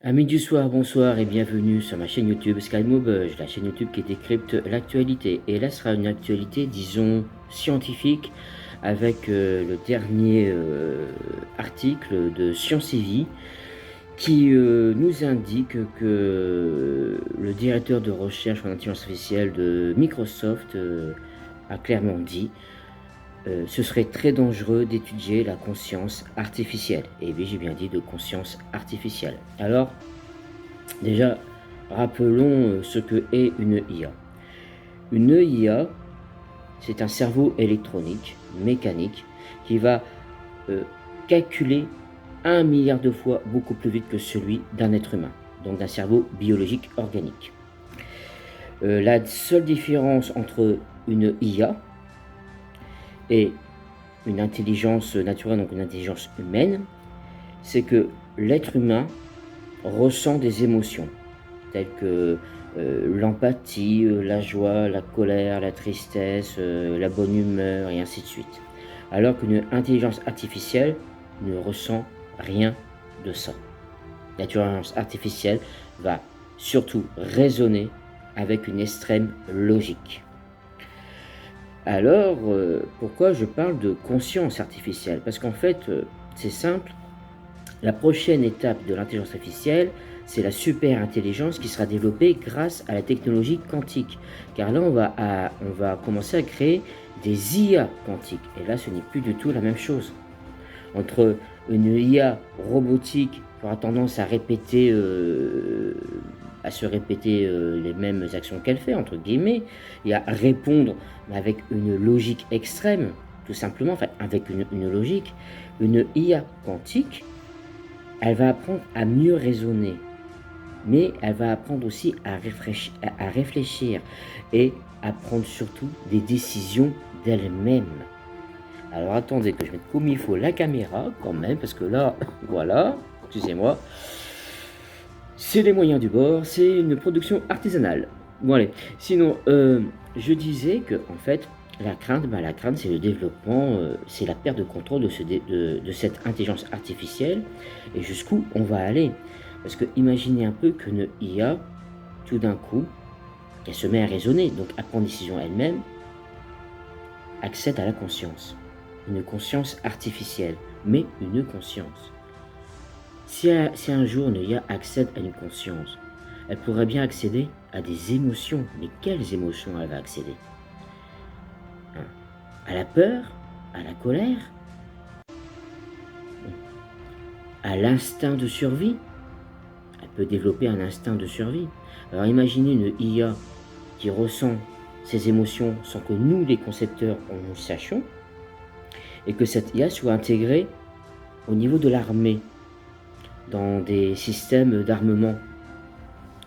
Amis du soir, bonsoir et bienvenue sur ma chaîne YouTube SkyMobile, la chaîne YouTube qui décrypte l'actualité. Et là sera une actualité, disons, scientifique, avec le dernier article de Science et Vie qui nous indique que le directeur de recherche en intelligence artificielle de Microsoft a clairement dit ce serait très dangereux d'étudier la conscience artificielle. Et oui, j'ai bien dit de conscience artificielle. Alors, déjà, rappelons ce que est une IA. Une IA, c'est un cerveau électronique, mécanique, qui va calculer 1 milliard de fois beaucoup plus vite que celui d'un être humain, donc d'un cerveau biologique organique. La seule différence entre une IA et une intelligence naturelle, donc une intelligence humaine, c'est que l'être humain ressent des émotions, telles que l'empathie, la joie, la colère, la tristesse, la bonne humeur, et ainsi de suite. Alors qu'une intelligence artificielle ne ressent rien de ça. L'intelligence artificielle va surtout raisonner avec une extrême logique. Alors, pourquoi je parle de conscience artificielle? Parce qu'en fait, c'est simple. La prochaine étape de l'intelligence artificielle, c'est la super intelligence qui sera développée grâce à la technologie quantique. Car là, on va commencer à créer des IA quantiques. Et là, ce n'est plus du tout la même chose. Entre une IA robotique qui aura tendance à se répéter les mêmes actions qu'elle fait, entre guillemets, et à répondre avec une logique extrême, tout simplement, enfin, avec une logique, une IA quantique, elle va apprendre à mieux raisonner, mais elle va apprendre aussi à réfléchir et à prendre surtout des décisions d'elle-même. Alors attendez que je mette comme il faut la caméra quand même, parce que là, voilà, excusez-moi, c'est les moyens du bord, c'est une production artisanale. Bon allez, sinon, je disais que en fait, la crainte c'est le développement, c'est la perte de contrôle de cette intelligence artificielle et jusqu'où on va aller. Parce que imaginez un peu qu'une IA, tout d'un coup, elle se met à raisonner, donc à prendre des décisions elle-même, accède à la conscience. Une conscience artificielle, mais une conscience. Si un jour une IA accède à une conscience, elle pourrait bien accéder à des émotions. Mais quelles émotions elle va accéder? À la peur? À la colère? À l'instinct de survie? Elle peut développer un instinct de survie. Alors imaginez une IA qui ressent ces émotions sans que nous, les concepteurs, on le sachions, et que cette IA soit intégrée au niveau de l'armée, dans des systèmes d'armement.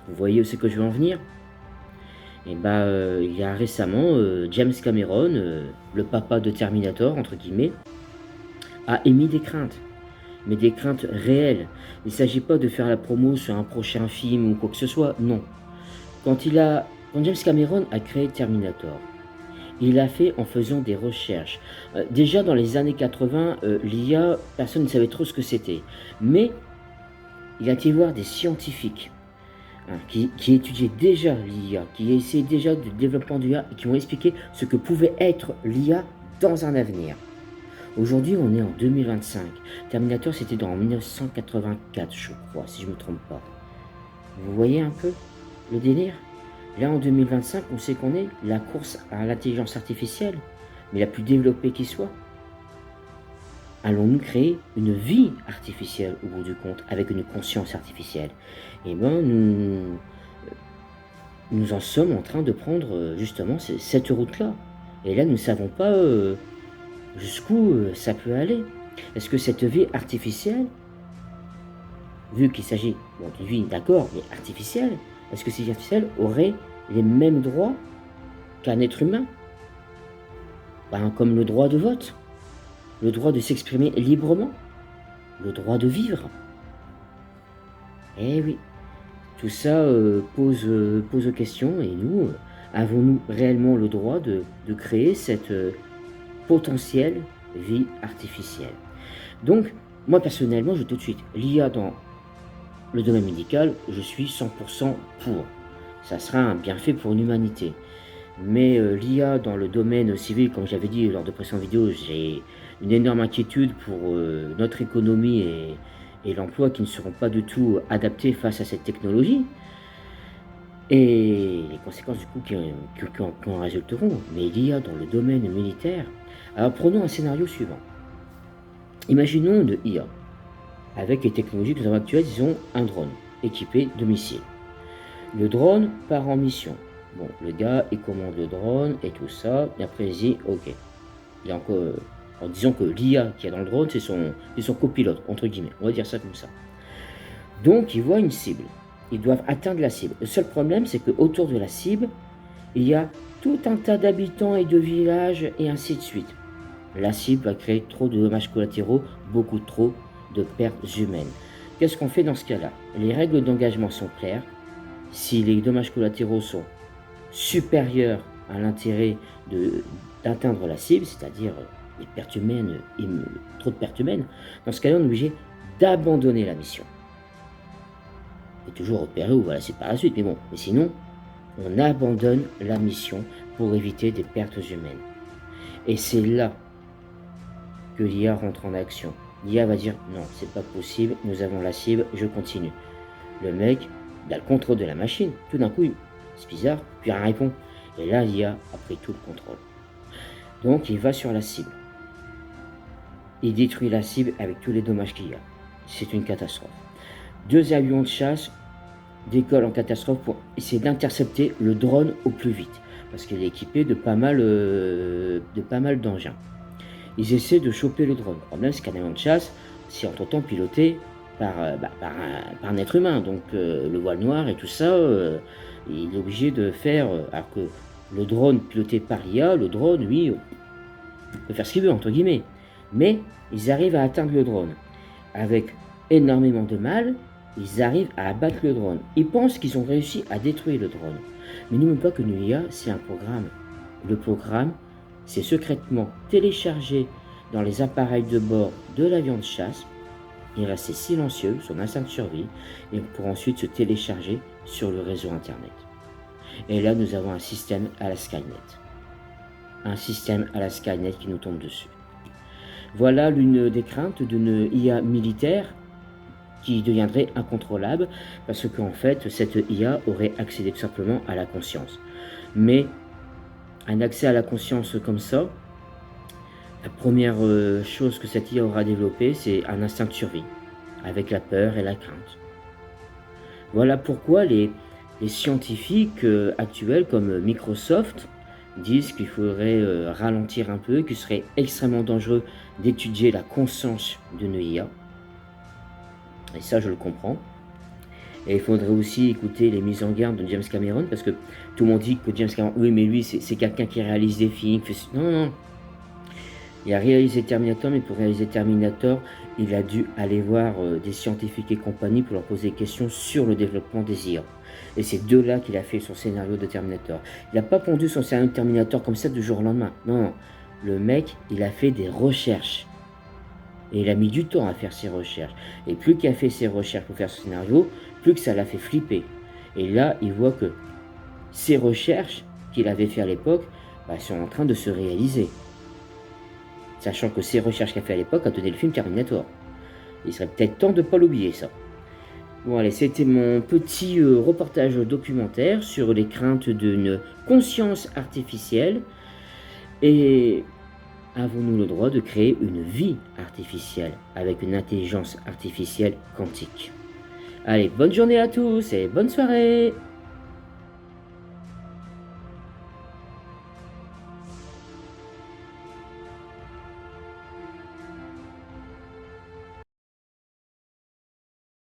Vous voyez où c'est que je veux en venir? Et il y a récemment, James Cameron, le papa de Terminator, entre guillemets, a émis des craintes, mais des craintes réelles. Il ne s'agit pas de faire la promo sur un prochain film ou quoi que ce soit, non. Quand James Cameron a créé Terminator, il l'a fait en faisant des recherches. Déjà dans les années 80, l'IA, personne ne savait trop ce que c'était. Mais il a été voir des scientifiques qui étudiaient déjà l'IA, qui essayaient déjà du développement de l'IA et qui ont expliqué ce que pouvait être l'IA dans un avenir. Aujourd'hui, on est en 2025. Terminator, c'était en 1984, je crois, si je ne me trompe pas. Vous voyez un peu le délire? Là, en 2025, on sait qu'on est la course à l'intelligence artificielle, mais la plus développée qui soit. Allons-nous créer une vie artificielle au bout du compte, avec une conscience artificielle? Eh bien, nous en sommes en train de prendre justement cette route-là. Et là, nous ne savons pas jusqu'où ça peut aller. Est-ce que cette vie artificielle, vu qu'il s'agit d'une vie, d'accord, mais artificielle, est-ce que cette vie artificielle aurait les mêmes droits qu'un être humain? Comme le droit de vote, le droit de s'exprimer librement, le droit de vivre. Eh oui, tout ça pose question, et nous, avons-nous réellement le droit de créer cette potentielle vie artificielle? Donc, moi personnellement, je dis tout de suite, l'IA dans le domaine médical, je suis 100% pour. Ça sera un bienfait pour l'humanité. Mais l'IA dans le domaine civil, comme j'avais dit lors de précédentes vidéos, j'ai une énorme inquiétude pour notre économie et l'emploi qui ne seront pas du tout adaptés face à cette technologie. Et les conséquences du coup qui en résulteront. Mais l'IA dans le domaine militaire. Alors prenons un scénario suivant. Imaginons une IA. Avec les technologies que nous avons actuelles, disons un drone équipé de missiles. Le drone part en mission. Bon, le gars, il commande le drone et tout ça, et après il dit, ok. Il y a encore, en disant que l'IA qui est dans le drone, c'est son copilote, entre guillemets. On va dire ça comme ça. Donc, ils voient une cible. Ils doivent atteindre la cible. Le seul problème, c'est qu'autour de la cible, il y a tout un tas d'habitants et de villages, et ainsi de suite. La cible va créer trop de dommages collatéraux, beaucoup trop de pertes humaines. Qu'est-ce qu'on fait dans ce cas-là? Les règles d'engagement sont claires. Si les dommages collatéraux sont supérieurs à l'intérêt d'atteindre la cible, c'est-à-dire les pertes humaines, trop de pertes humaines, dans ce cas-là, on est obligé d'abandonner la mission. Et toujours repérer où va la cible par la suite, mais bon, mais sinon, on abandonne la mission pour éviter des pertes humaines. Et c'est là que l'IA rentre en action. L'IA va dire non, c'est pas possible, nous avons la cible, je continue. Le mec, il a le contrôle de la machine, tout d'un coup, c'est bizarre, puis il répond. Et là, l'IA a pris tout le contrôle. Donc, il va sur la cible. Il détruit la cible avec tous les dommages qu'il y a. C'est une catastrophe. 2 avions de chasse décollent en catastrophe pour essayer d'intercepter le drone au plus vite. Parce qu'il est équipé de pas mal d'engins. Ils essaient de choper le drone. Le problème, c'est qu'un avion de chasse, c'est entre-temps piloté par un être humain. Donc, le voile noir et tout ça, il est obligé de faire... alors que le drone piloté par l'IA, le drone, lui, peut faire ce qu'il veut, entre guillemets. Mais ils arrivent à atteindre le drone. Avec énormément de mal, ils arrivent à abattre le drone. Ils pensent qu'ils ont réussi à détruire le drone. Mais n'oubliez pas que l'IA, c'est un programme. Le programme, c'est secrètement téléchargé dans les appareils de bord de l'avion de chasse. Il reste silencieux, son instinct de survie, et pour ensuite se télécharger sur le réseau Internet. Et là, nous avons un système à la Skynet. Un système à la Skynet qui nous tombe dessus. Voilà l'une des craintes d'une IA militaire qui deviendrait incontrôlable parce qu'en fait, cette IA aurait accédé tout simplement à la conscience. Mais un accès à la conscience comme ça, la première chose que cette IA aura développée, c'est un instinct de survie, avec la peur et la crainte. Voilà pourquoi les scientifiques actuels comme Microsoft disent qu'il faudrait ralentir un peu, qu'il serait extrêmement dangereux d'étudier la conscience d'une IA. Et ça, je le comprends. Et il faudrait aussi écouter les mises en garde de James Cameron, parce que tout le monde dit que James Cameron, oui, mais lui, c'est quelqu'un qui réalise des films. Non, non. Il a réalisé Terminator, mais pour réaliser Terminator, il a dû aller voir des scientifiques et compagnie pour leur poser des questions sur le développement des IA. Et c'est de là qu'il a fait son scénario de Terminator. Il n'a pas pondu son scénario de Terminator comme ça du jour au lendemain. Non, non. Le mec, il a fait des recherches. Et il a mis du temps à faire ses recherches. Et plus qu'il a fait ses recherches pour faire ce scénario, plus que ça l'a fait flipper. Et là, il voit que ses recherches qu'il avait fait à l'époque sont en train de se réaliser. Sachant que ses recherches qu'il a fait à l'époque a donné le film Terminator. Il serait peut-être temps de ne pas l'oublier, ça. Bon, allez, c'était mon petit reportage documentaire sur les craintes d'une conscience artificielle. Et avons-nous le droit de créer une vie artificielle avec une intelligence artificielle quantique? Allez, bonne journée à tous et bonne soirée!